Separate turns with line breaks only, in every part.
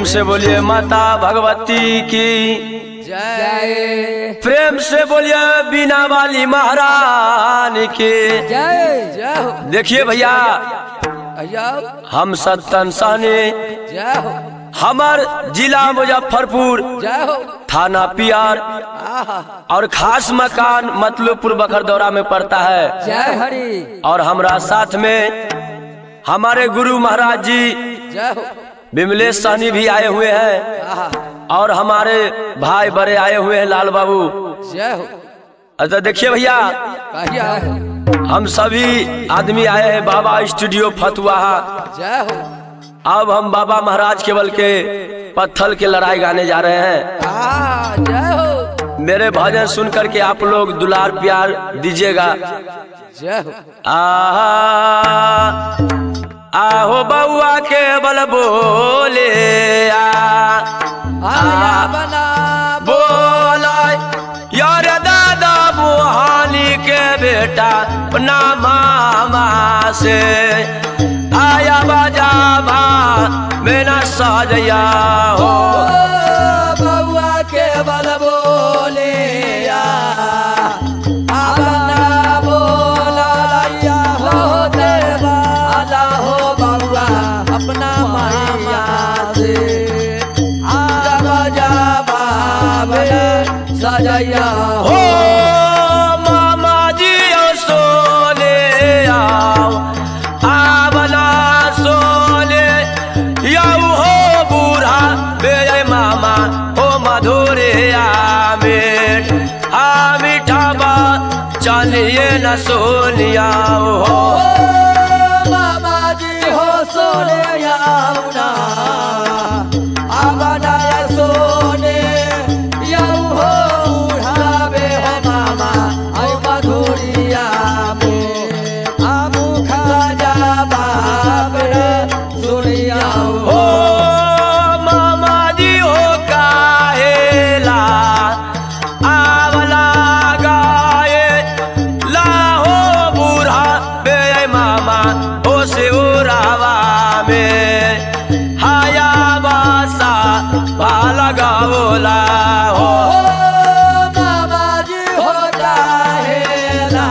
से बोलिए माता भगवती की
जय।
प्रेम से बोलिए बीना वाली महारानी की
जय जय।
देखिए भैया हम सत्तन साने
जय हो।
हमार जिला मुजफ्फरपुर
जय हो।
थाना पियार और खास मकान मतलूपुर बखरदौरा में पड़ता है।
जय हरि।
और हमारा साथ में हमारे गुरु महाराज जी
जय हो।
विमलेश साहनी भी आए हुए हैं और हमारे भाई बड़े आए हुए हैं लाल बाबू।
जय हो।
अच्छा देखिए भैया हम सभी आदमी आए हैं बाबा स्टूडियो फतुहा।
जय हो।
अब हम बाबा महाराज केवल के पत्थल के लड़ाई गाने जा रहे हैं।
जय हो।
मेरे भजन सुन करके आप लोग दुलार प्यार दीजिएगा।
जय हो।
आहो बउआ के बल बोले
बना
बोला यार दादा बुहानी के बेटा अपना मामा से आया बाजा भा मेरा साजया हो
बउआ के बल बोले बना बोला हो देवाला हो बउआ अपना मामा से आजा बाबे सजया
हो मामा जी सोने आओ आवला सोने याऊ हो बूढ़ा मेरे मामा हो मधुरे आमेर आ मीठा बात चलिए न सोनिया हो
मामा जी हो सोने याऊना आबना सोने याऊ हो उड़ावे हो मामा आई मधुरिया में आमू खा जा बाप रे सुनिया
हो मामा जी हो काहेला आवला गाए लाहो बूढ़ा बे मामा हो सिउरावा में हाया बासा भाला गावला हो
मामा जी हो काहेला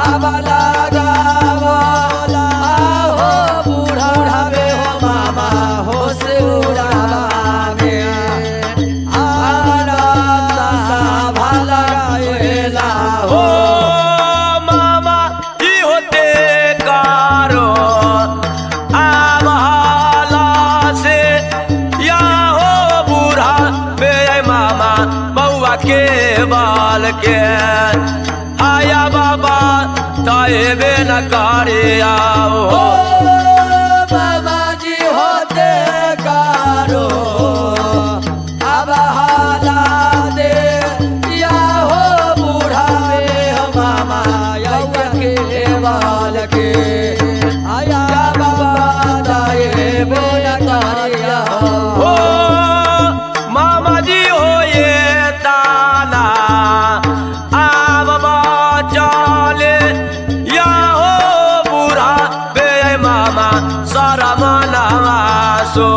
आबला गावला हो बूढ़ा वे हो मामा हो सिउरावा में आबला सा भाला गावेला
हो मामा जी होते कारो आमहाला से या हो बूढ़ा बे मामा बउआ के बाल के आया बाबा ताए बे न करे आओ हो
मामा जी होते कारो अब हाला दे या हो बूढ़ा वे हो मामा यौवा के बाल के आया बाबा दाए बोला तारिया
हो मामा जी हो ये ताना आब चले या हो बूढ़ा बे मामा सारा मनावा सो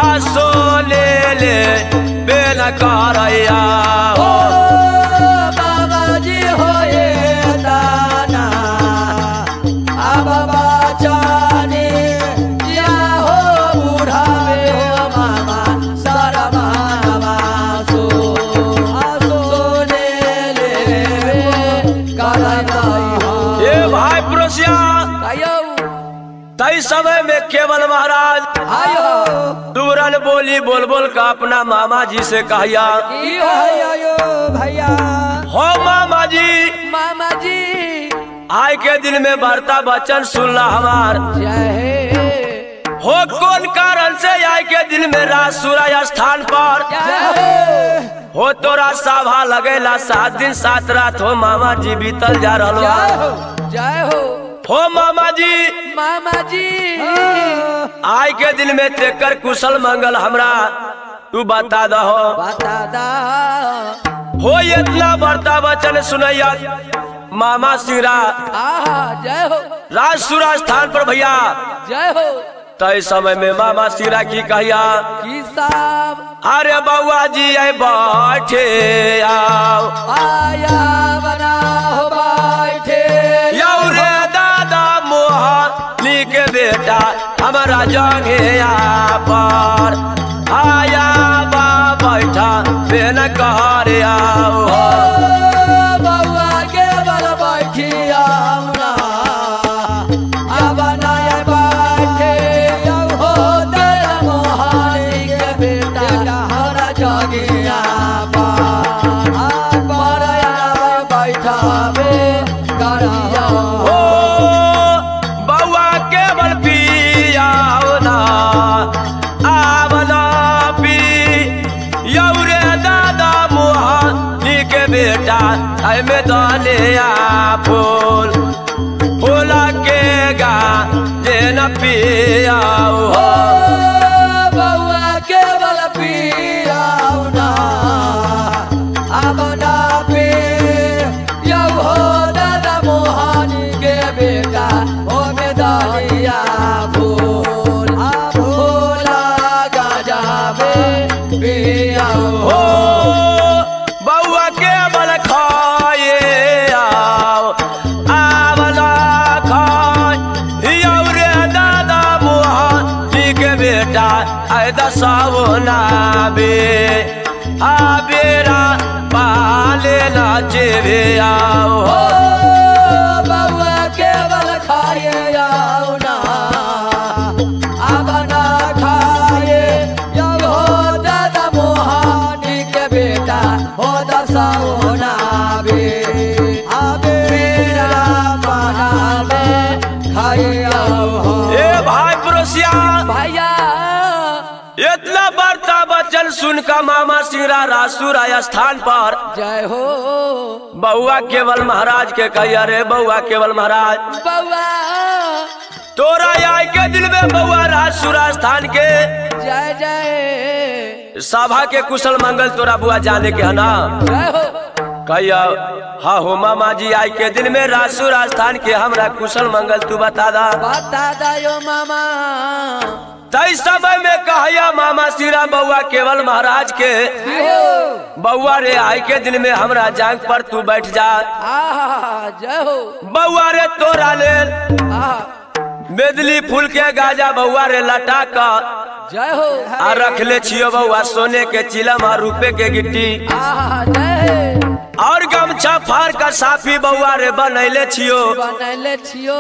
आसो ले बे न करया हो
बाबा जी हो ये दाना अब बाचाने या हो बूढ़ा वे हो मामा सारा मामा सो आसो ले कराई हो
ये भाई पुरुषिया
आयो
तई समय में केवल महाराज
आयो
दूरन बोली बोल बोल का अपना मामा जी से कहिया
आयो भैया
हो मामा जी आय के दिन में वार्ता वचन सुनला हमार
जय
हो कौन कारण से आय के दिन में रात सूरज स्थान पर हो तोरा सभा लगेला 7 दिन 7 रात हो मामा जी बीतल जा रहा
जय हो
मामा जी आय के दिन में तेकर कुशल मंगल हमरा तू बता दहो
बता दा
हो इतना वार्ता वचन सुनैया मामा सिंगरा
आहा जय हो
राज सूरज स्थान पर भैया
जय हो
तय समय में मामा सिरा की कहिया
की साहब
अरे बउआ जी आई बैठे आओ
आया बना हो बैठे
यौ रे दादा मोहनी के बेटा हमारा जगे पर आया बा बैठा बेन कर आओ
बउआ के बल बैठी आउना अब नया बैठे हो दादा मोहनी के बेटा हमारा जगिया पर बैठा बे गरिया
हो बउआ के बल पियाओ ना आवना पी यौ रे दादा मोहनी के बेटा आई में दाने फूल फूला के गा जे न पियाओ
बउआ के बल पियाउना अब ना पे यौ हो दादा मोहनी के बेटा हो मेदानिया फूल फूला गजाबे पियाओ
हो बउआ के बल खाए आओ आवला खाए यौ रे दादा मोहनी के बेटा आय दसावो ना बे आ बेरा पाले नाचे भे आओ
ओ बउआ के बल खाए आउना अब ना खाए यौ हो दादा मोहनी के बेटा हो दसाओना बे आबे मेरा बनावे खाए आओ
ए भाई पड़ोसिया
भैया
इतना बड़ता बचन सुन का मामा सिरा रासुरा स्थान पर
जय हो
बउआ केवल महाराज के कहिया रे बउआ केवल महाराज
बउआ
तोरा आय के दिल में बउआ रासुरा स्थान के
जय जय
सभा के कुशल मंगल तोरा बुआ जाने के है ना
जय हो
कहिया हाँ हो मामा जी आय के दिन में रासुरा स्थान के हमरा कुशल मंगल तू बता दा
बता दो मामा
तई समय में कहिया मामा सिरा बउआ केवल महाराज के बउआ रे आय के दिन में हमरा जांग पर तू बैठ जा
आहा जय हो
बउआ रे तोरा ले
आहा
बेदली फूल के गाजा बउआ रे लटा का
जय हो
आ रख ले छियो बउआ सोने के चिलम आ रुपए के गिट्टी
आहा जय
और गमछा फाड़ का साफी बउआ रे बनैले छियो
बनैले छियो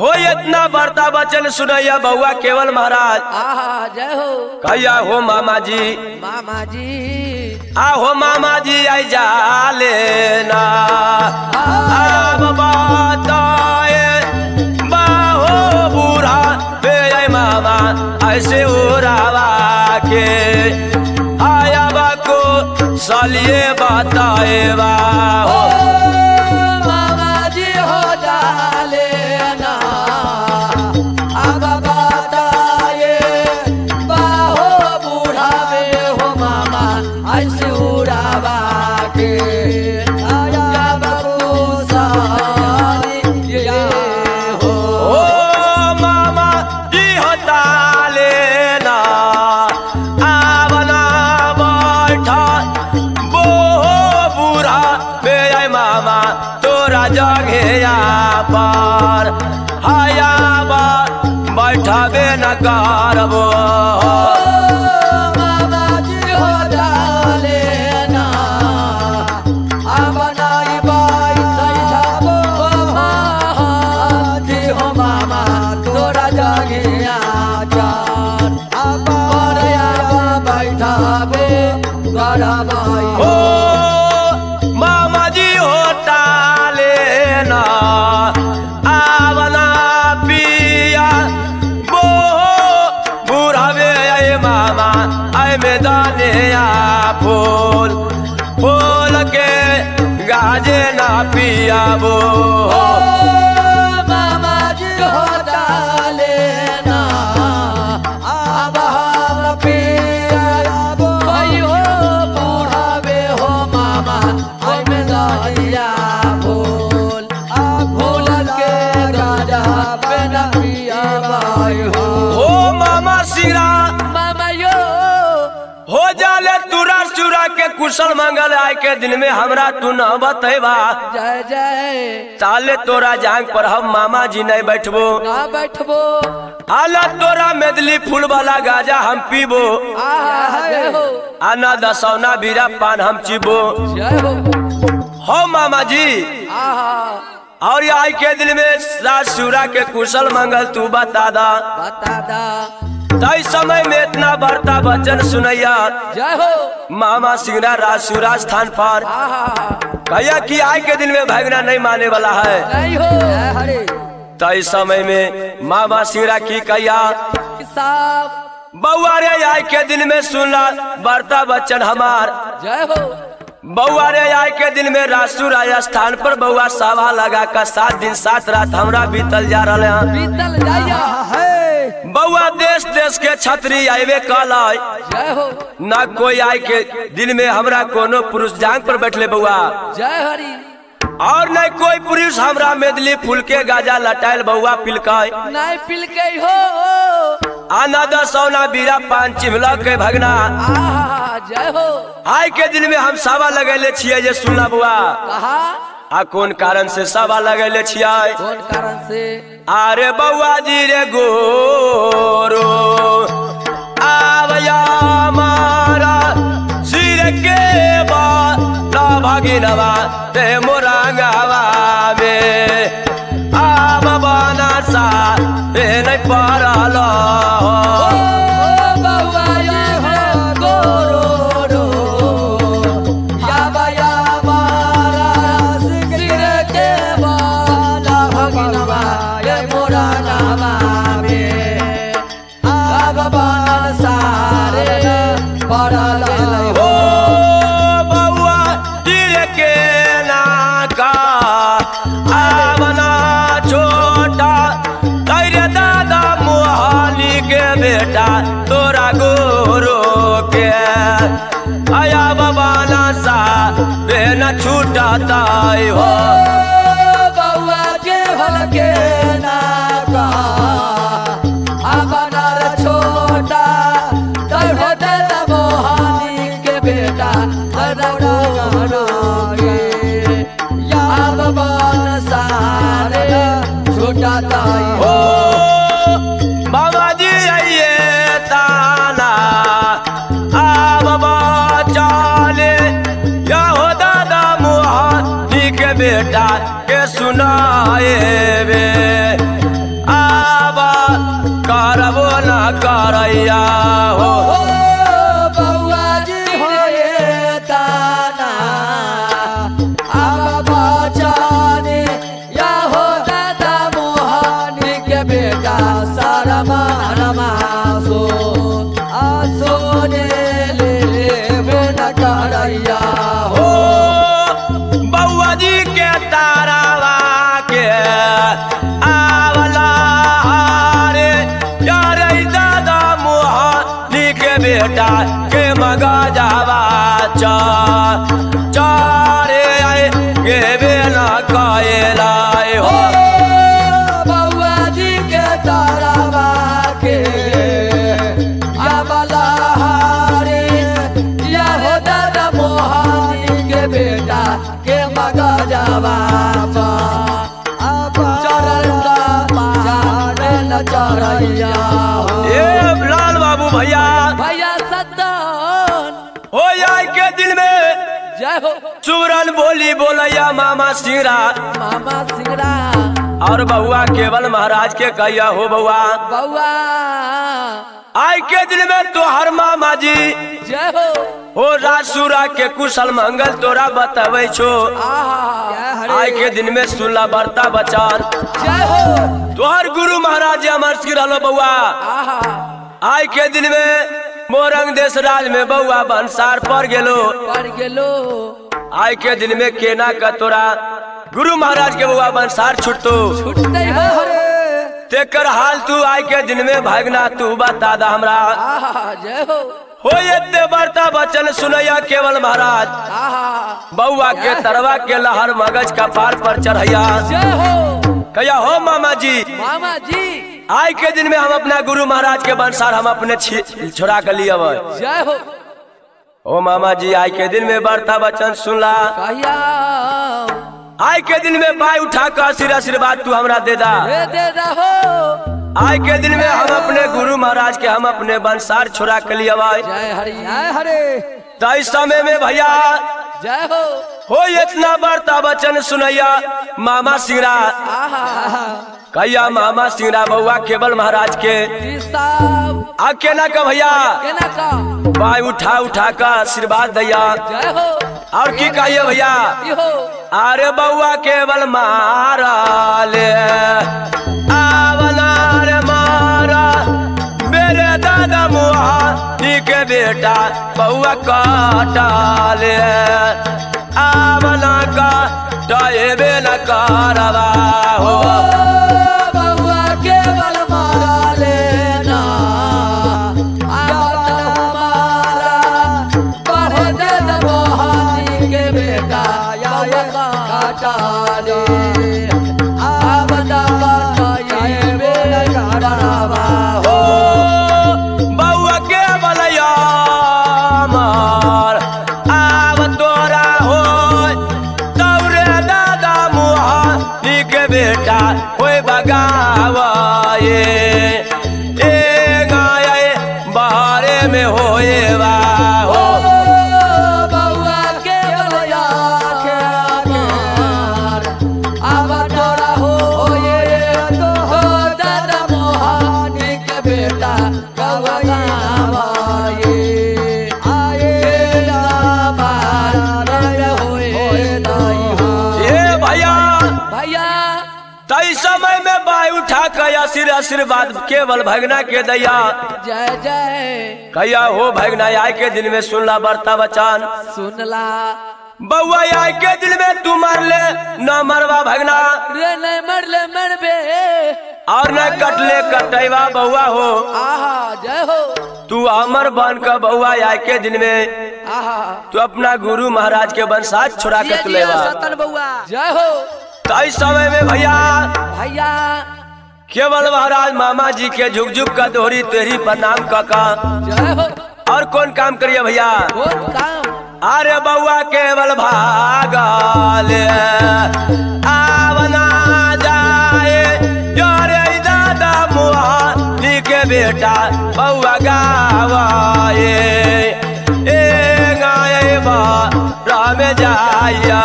हो इतना बड़ता बचन सुनैया बउआ केवल महाराज
आहा जय हो
कहिया हो मामा जी
मामा जी
आ हो मामा जी आई जा लेना अब बताए बाहो बूढ़ा बे आई मामा ऐसे उड़ावा के आया बा को सालिए बताए बा हो
मामा जी हो डाले ना अब बताए बाहो बूढ़ा में हो मामा ऐसे उड़ावा के आया बाबू साली ये हो
ओ मामा जी होता लेना आवना बैठा बो बूढ़ा बे आई मामा तोरा जगे पर हाया बा बैठा बे न करबो
मामा जी हो डाले ना अब नाई बाई सही जाबो जी हो मामा तोरा जागिया जान अब बरया बैठा बे गड़ा बाई
ओ मामा जी होता लेना आवना पिया बो बूढ़ा बे आए मामा आए मैदाने फूल फूल के गाजे ना पिया बो
मामा जी हो डाले ना अब हम पिया भाई हो बूढ़ा बे हो मामा हमें लाया फूल आ फूल के गाजा पे न पिया भाई हो
ओ कुशल मंगल आय के दिन में हमरा तू न बतेबा
जय जय
ताले तोरा जांग पर हम मामा जी नहीं बैठबो
ना बैठबो
आला तोरा मेदली फूल वाला गाजा हम पीबो
जय हो
आना दसौना बीरा पान हम चीबो
जय
हो मामा जी
आहा
और ये आय के दिन में राज सूरा के कुशल मंगल तू बता दा
बता दा
तई समय में इतना बड़ता वचन सुनैया
जय हो
मामा सिंगरा राज सूरा स्थान पर
आहा
कहिया कि आय के दिन में भगना नहीं माने वाला है
नहीं हो हरे
तई समय में मामा सिंगरा की कहिया
साहब
बउआ रे आय के दिन में सुनला बड़ता वचन हमार
जय हो
बउआ रे आय के दिन में रासुर स्थान पर बउआ सभा लगा कर 7 दिन 7 रात हमरा बीतल जा रहे हैं
बीतल जाइया
बउआ देश देश के छतरी आवे कल
जय हो
न कोई आय के दिन में हमरा कोनो पुरुष जांग पर बैठले बउआ
जय हरि
और न कोई पुरुष हमरा मेदली फूल के गाजा लटाइल बउआ पिलकाय
नहीं पिल गई हो
आना दसौना बीरा पान चिमला के भगना
आहा जय हो
आय के दिन में हम सावा लगेले छियै जे सुनला बुआ
कहा
आ कौन कारण से सावा लगेले छियै
कौन कारण से
अरे बउआ जी रे गोरो आवया मारा सिर के बाला भगिनवा ते मोरा गावा में आब बना सा ए नहीं पारलो बेटा तोरा गोरो के आया बाबा ना सा बेना छूटाता हो
बउआ के भल के ना का अपना छोटा तोड़ दे मोहानी के बेटा तोरा के या बाबा ना सारे छूटाता हो
बाबा जी आइए ताना आ बाबा चाले या हो दादा मोहानी के बेटा के सुनाए बे आबा करबो ना करैया हो
बउआ जी होए ताना आ बाबा चाले या हो दादा मोहानी के बेटा
बउआ जी के तारावा के आवला रे यार दादा मोहानी के बेटा के मगा जावा चारे आए के बेना कायला हो
बउआ जी के तारावा के आवला रे या हो दादा मोहानी के बेटा के मगा जावा
लाल बाबू भैया
भैया सत्तन
हो आय के दिन में
जय हो
चूरन बोली बोलैया मामा सिंगरा
मामा सिंगरा
और बउआ केवल महाराज के कहिया हो बउआ
बउआ
आय के दिन में तोहर मामा जी
जय हो
रासुरा के कुशल मंगल तोरा बतबै छो आय के दिन में सुनला बर्ता बचान
जय हो
तोहर गुरु महाराज अमर सिंह रहलो बउआ आय के दिन में मोरंग देश राज में बउआ बंसार पर गेलो आय के दिन में केना का तोरा गुरु महाराज के बउआ बंसार छुटतो
छुटते हो
तेकर हाल तू आय के दिन में भागना तू बता दा हमरा
जय हो
एते बर्ता वचन सुनैया केवल महाराज बउआ के तरवा के लहर मगज का पार पर चढ़ैया
जय हो
कहिया हो मामा जी आय के दिन में हम अपना गुरु महाराज के बंसार हम अपने छोड़ा कर लिए
जय हो
ओ मामा जी आज के दिन में वार्ता वचन सुनला,
कहिया
आज के दिन में बाई उठा कर आशीर्वाद तू हमरा दे दा।
दे रहो
आज के दिन में हम अपने गुरु महाराज के हम अपने वंशार छोड़ा के लिए आवाज।
जय हरि जय हरे।
तो इस समय में भैया
जय हो
इतना वार्ता वचन सुनैया मामा सिंगरा कहिया मामा सिंगरा बउआ केवल महाराज के केना का भैया बाई उठा उठा का आशीर्वाद दैया।
जय हो
और की कहिए भैया अरे बउआ केवल मारा ले आवला रे मारा मेरे दादा मुहानी के बेटा बउआ काटा ले आवला का टाइबे न कारवा हो
बउआ केवल मारा लेना मारा पढ़े दादा मुहानी के बेटा काटा ले
बेटा कोई बगावा ये गाये बारे में होए वा हो
बउआ के बलया के अब तोरा हो ये तो हो दादा मोहानी के बेटा बगावा ये आए ना बार होए नहीं
ये भैया
भैया
तई समय में बाई उठा कया सिर आशीर्वाद केवल भगना के दैया।
जय जय
कया हो भगना आय के दिन में सुनला वार्ता वचन
सुनला
बउआ आय के दिन में तू मर ले न मरवा भगना
रे नहीं मर ले मरबे
और न कटले कटैवा बउआ हो
आहा जय हो
तू अमर बन का बउआ आय के दिन में
आहा
तू अपना गुरु महाराज के वंशाज छोड़ा के तू लेवा
सतन बउआ जय हो।
तई समय में भैया
भैया
केवल महाराज मामा जी के झुक झुक का दोहरी तेरी प्रणाम काका।
जय हो
और कौन काम करिए भैया
कौन काम
अरे बउआ केवल भागले आवना जाए यारे दादा मुहानी के बेटा बउआ गावाए गाये बा राम जाया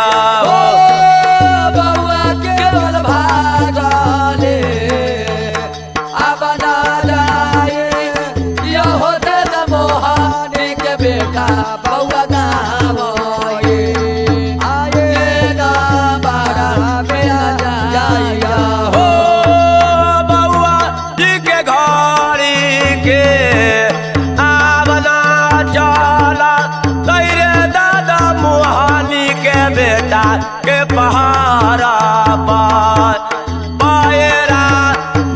हो
बउआ केवल भागले अब ना जाए यो हो दादा मोहानी के बेटा बउआ गावे आए ना बारा मेरा जाया
हो बउआ जी के घड़ी के आवना चला तैरे दादा मुहानी के बेटा के पहाड़ा पार पायरा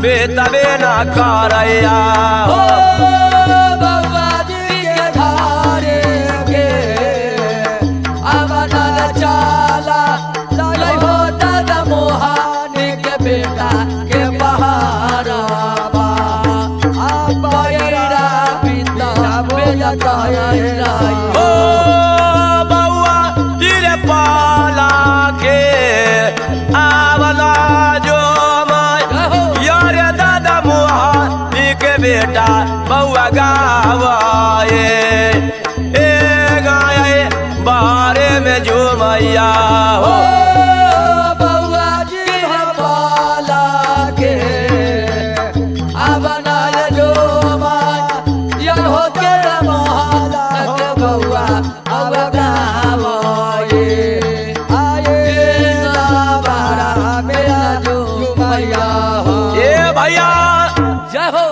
बेतबे न करैया
हो बउआ जी के धारे के अब ना चला लई हो दादा मोहानी के बेटा के बहारा बा अब बयरा पिता बेला कायरा
हो बउआ तिरे पाला के आवला जो माय यारे दादा मुहानी के बेटा बउआ गावाए गाये बारे में झूमैया हो
बउआ जी पाला के अब ना जो या हो के मोहला के बउआ अब गावे आए ना बारा मेरा जो मैया हो
ए भैया
जय हो।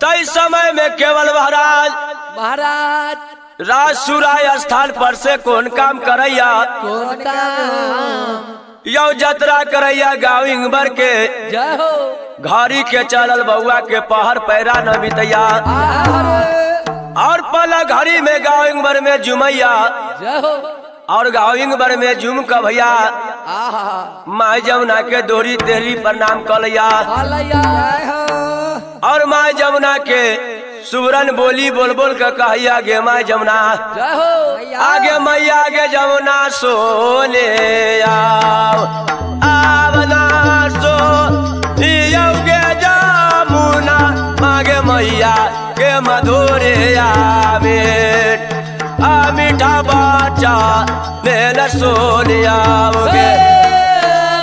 तई समय में केवल महाराज
महाराज
राज सुराय स्थान पर से कौन काम करैया
कौन काम
यो जतरा करैया गाँव इंबर के
जय हो
घड़ी के चलल बउआ के पहर पैरा न बितैया और पला घड़ी में गाँव इंबर में जुमैया
जय हो
और गाँव इंबर में जुम का भैया
आहा
माँ जमुना के दोहरी तेहरी प्रणाम कलैया
आलैया
और माँ जमुना के सुबरन बोली बोल बोल के कहिया गे माय जमुना
जय हो
आगे मैया आगे जमुना सोने आवना सो गे जमुना मागे मैया के मधुरे आवे आ मीठा बच्चा मेरा सोनिया गे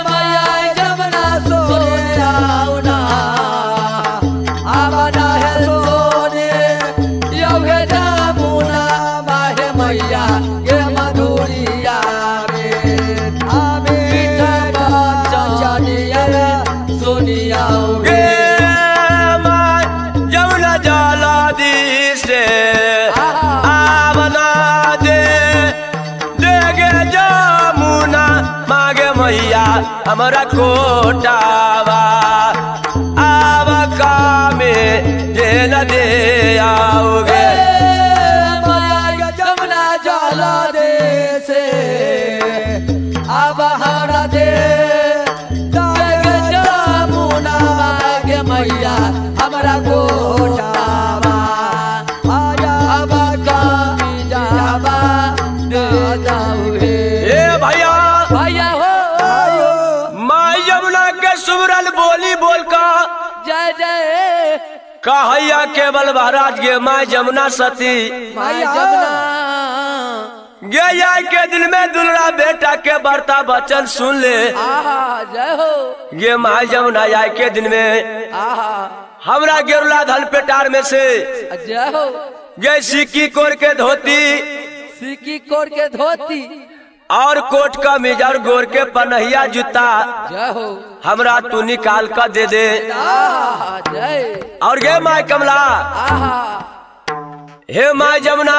मैया जमुना सोने आवना आवना है सोने योगे जमुना माहे मैया के मधुरिया में आवे बच्चा जानिया सोनिया
गे माय जमुना जाला दी से आवना दे गे जमुना मागे मैया हमारा कोटावा आव कामे जे न दे आओगे
मैया जमुना जाला दे से अब हरा दे जमुना मागे मैया हमारा कोटावा आया अब कामी जावा दे जाऊ हे
ए भैया
भैया हो
माई जमुना के सुबरन बोली बोल का
जय जय
कहैया केवल महाराज गे माय जमुना सती
मैया जमुना
गे याय के दिल में दुलरा बेटा के बर्ता बचन सुन ले
आहा जय हो
ये माय जमुना याय के दिन में
आहा
हमरा गेरुला धन पेटार में से
जय हो
गे सिक्की कोर के धोती
सिक्की कोर के धोती
और कोट का मिजर गोर के पनहिया जूता
जय हो
हमरा तू निकाल कर दे दे
आहा जय
और गे माय कमला
आहा
हे माय जमुना